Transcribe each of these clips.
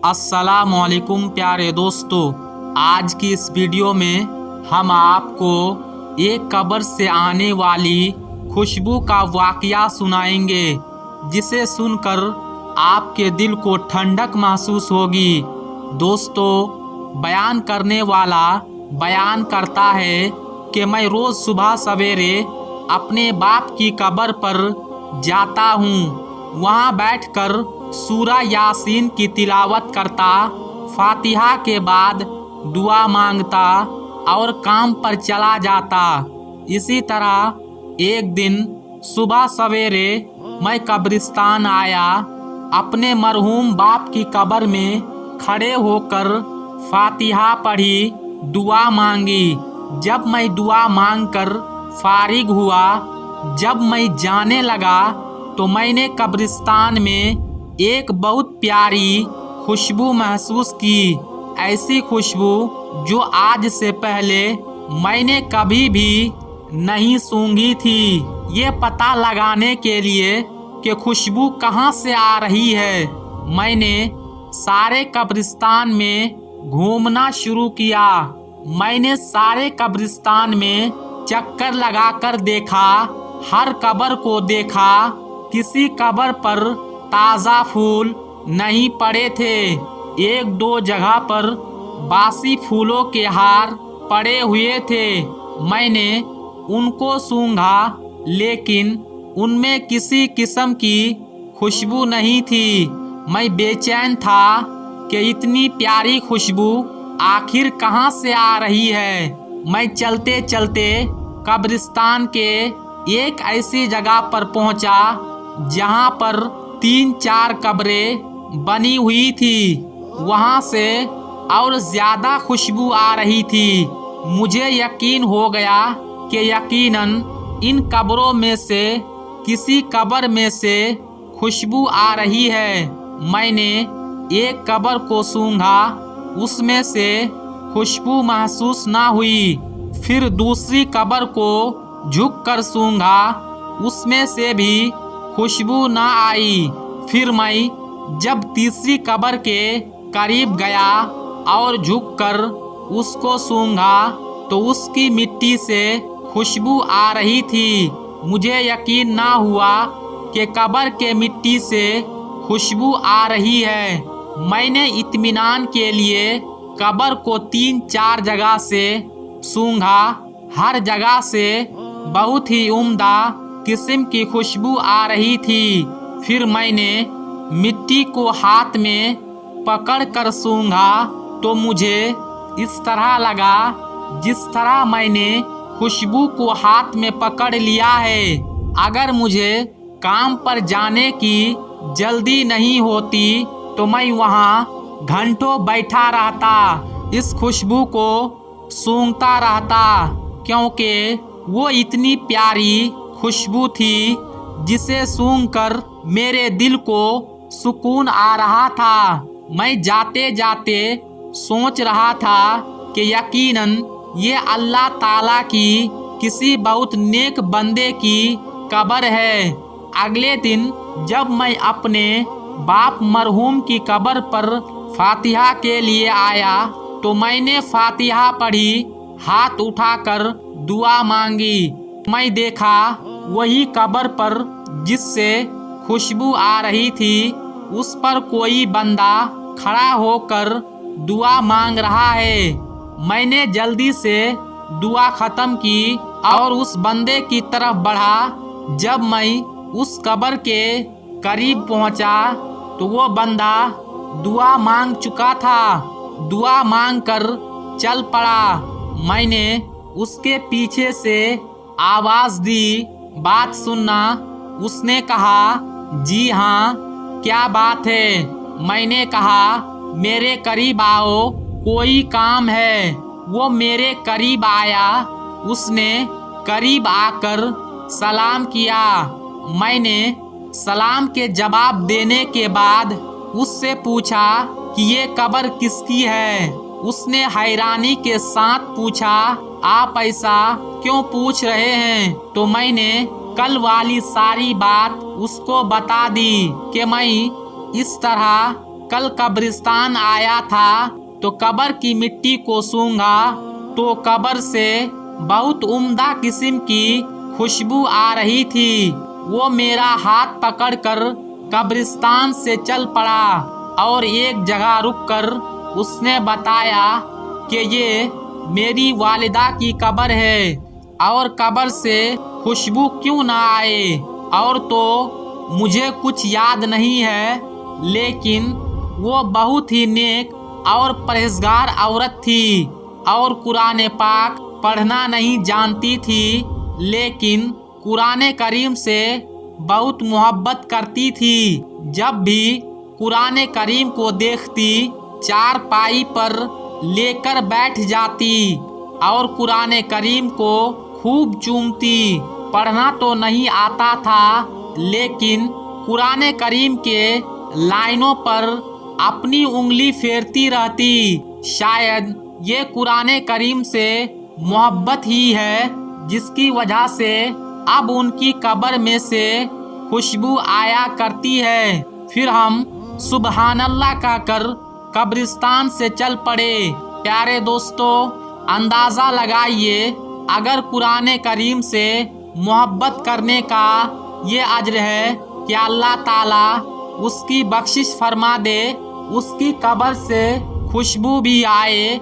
अस्सलामुअलैकुम प्यारे दोस्तों, आज की इस वीडियो में हम आपको एक कब्र से आने वाली खुशबू का वाकया सुनाएंगे, जिसे सुनकर आपके दिल को ठंडक महसूस होगी। दोस्तों, बयान करने वाला बयान करता है कि मैं रोज़ सुबह सवेरे अपने बाप की कब्र पर जाता हूँ। वहाँ बैठकर सूरा यासीन की तिलावत करता, फातिहा के बाद दुआ मांगता और काम पर चला जाता। इसी तरह एक दिन सुबह सवेरे मैं कब्रिस्तान आया। अपने मरहूम बाप की कब्र में खड़े होकर फातिहा पढ़ी, दुआ मांगी। जब मैं दुआ मांगकर फारिग हुआ, जब मैं जाने लगा तो मैंने कब्रिस्तान में एक बहुत प्यारी खुशबू महसूस की। ऐसी खुशबू जो आज से पहले मैंने कभी भी नहीं सूंघी थी। ये पता लगाने के लिए कि खुशबू कहाँ से आ रही है, मैंने सारे कब्रिस्तान में घूमना शुरू किया। मैंने सारे कब्रिस्तान में चक्कर लगाकर देखा, हर कब्र को देखा। किसी कब्र पर ताज़ा फूल नहीं पड़े थे। एक दो जगह पर बासी फूलों के हार पड़े हुए थे। मैंने उनको सूंघा, लेकिन उनमें किसी किस्म की खुशबू नहीं थी। मैं बेचैन था कि इतनी प्यारी खुशबू आखिर कहाँ से आ रही है। मैं चलते चलते कब्रिस्तान के एक ऐसी जगह पर पहुंचा जहां पर 3-4 कब्रें बनी हुई थी। वहां से और ज्यादा खुशबू आ रही थी। मुझे यकीन हो गया कि यकीनन इन कब्रों में से किसी कब्र में से खुशबू आ रही है। मैंने एक कब्र को सूंघा, उसमें से खुशबू महसूस ना हुई। फिर दूसरी कब्र को झुककर सूंघा, उसमें से भी खुशबू ना आई। फिर मैं जब तीसरी कब्र के करीब गया और झुककर उसको सूंघा तो उसकी मिट्टी से खुशबू आ रही थी। मुझे यकीन ना हुआ कि कब्र के मिट्टी से खुशबू आ रही है। मैंने इत्मीनान के लिए कब्र को 3-4 जगह से सूंघा। हर जगह से बहुत ही उम्दा किस्म की खुशबू आ रही थी। फिर मैंने मिट्टी को हाथ में पकड़कर सूंघा तो मुझे इस तरह लगा जिस तरह मैंने खुशबू को हाथ में पकड़ लिया है। अगर मुझे काम पर जाने की जल्दी नहीं होती तो मैं वहाँ घंटों बैठा रहता, इस खुशबू को सूंघता रहता, क्योंकि वो इतनी प्यारी खुशबू थी जिसे सूंघकर मेरे दिल को सुकून आ रहा था। मैं जाते जाते सोच रहा था कि यकीनन ये अल्लाह ताला की किसी बहुत नेक बंदे की कब्र है। अगले दिन जब मैं अपने बाप मरहूम की कब्र पर फातिहा के लिए आया तो मैंने फातिहा पढ़ी, हाथ उठाकर दुआ मांगी। मैं देखा वही कब्र पर जिससे खुशबू आ रही थी, उस पर कोई बंदा खड़ा होकर दुआ मांग रहा है। मैंने जल्दी से दुआ खत्म की और उस बंदे की तरफ बढ़ा। जब मैं उस कब्र के करीब पहुंचा तो वो बंदा दुआ मांग चुका था। दुआ मांगकर चल पड़ा। मैंने उसके पीछे से आवाज दी, बात सुनना। उसने कहा, जी हाँ, क्या बात है? मैंने कहा, मेरे करीब आओ, कोई काम है। वो मेरे करीब आया। उसने करीब आकर सलाम किया। मैंने सलाम के जवाब देने के बाद उससे पूछा कि ये कब्र किसकी है। उसने हैरानी के साथ पूछा, आप ऐसा क्यों पूछ रहे हैं? तो मैंने कल वाली सारी बात उसको बता दी कि मैं इस तरह कल कब्रिस्तान आया था तो कब्र की मिट्टी को सूंघा तो कब्र से बहुत उम्दा किस्म की खुशबू आ रही थी। वो मेरा हाथ पकड़कर कब्रिस्तान से चल पड़ा और एक जगह रुककर उसने बताया कि ये मेरी वालिदा की कब्र है और कब्र से खुशबू क्यों ना आए। और तो मुझे कुछ याद नहीं है, लेकिन वो बहुत ही नेक और परहेजगार औरत थी और कुरान पाक पढ़ना नहीं जानती थी, लेकिन कुरान करीम से बहुत मोहब्बत करती थी। जब भी कुरान करीम को देखती चारपाई पर लेकर बैठ जाती और कुरान करीम को खूब चूमती। पढ़ना तो नहीं आता था, लेकिन कुरान करीम के लाइनों पर अपनी उंगली फेरती रहती। शायद ये कुरान करीम से मोहब्बत ही है जिसकी वजह से अब उनकी कब्र में से खुशबू आया करती है। फिर हम सुबहानल्लाह कहकर कब्रिस्तान से चल पड़े। प्यारे दोस्तों, अंदाज़ा लगाइए, अगर कुरान करीम से मोहब्बत करने का ये अज्र है कि अल्लाह ताला उसकी बख्शिश फरमा दे, उसकी कब्र से खुशबू भी आए।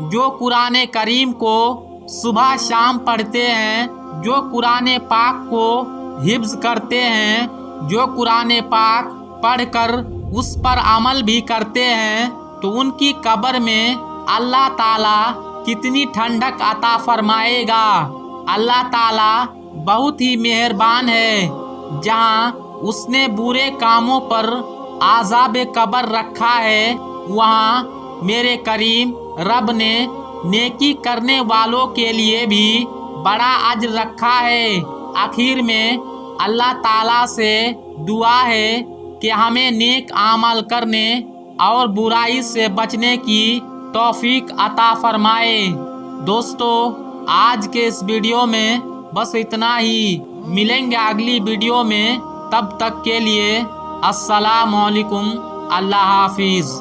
जो कुरान करीम को सुबह शाम पढ़ते हैं, जो कुरान पाक को हिफ्ज करते हैं, जो कुरान पाक पढ़कर उस पर अमल भी करते हैं, तो उनकी कब्र में अल्लाह ताला कितनी ठंडक अता फरमाएगा। अल्लाह ताला बहुत ही मेहरबान है। जहाँ उसने बुरे कामों पर आज़ाब कब्र रखा है, वहाँ मेरे करीम रब ने नेकी करने वालों के लिए भी बड़ा अज्र रखा है। आखिर में अल्लाह ताला से दुआ है कि हमें नेक आमल करने और बुराई से बचने की तौफीक अता फरमाए। दोस्तों, आज के इस वीडियो में बस इतना ही। मिलेंगे अगली वीडियो में, तब तक के लिए अस्सलाम वालेकुम, अल्लाह हाफिज़।